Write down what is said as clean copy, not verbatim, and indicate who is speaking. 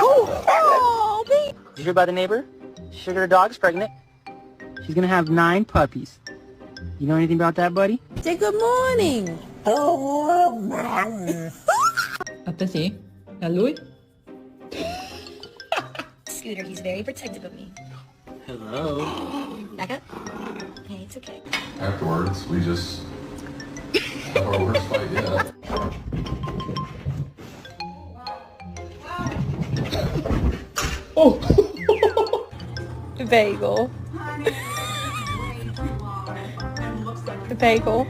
Speaker 1: Oh, baby. Did you hear about the neighbor? Sugar dog's pregnant. She's gonna have 9 puppies. You know anything about that, buddy?
Speaker 2: Say good morning.
Speaker 3: 어떠시? 야, 루이?
Speaker 2: Scooter, he's very protective of me.
Speaker 1: Hello.
Speaker 2: Back up. Hey, it's okay.
Speaker 4: Afterwards, we just have our worst fight yet.
Speaker 3: 오!
Speaker 2: Bagel. Bagel.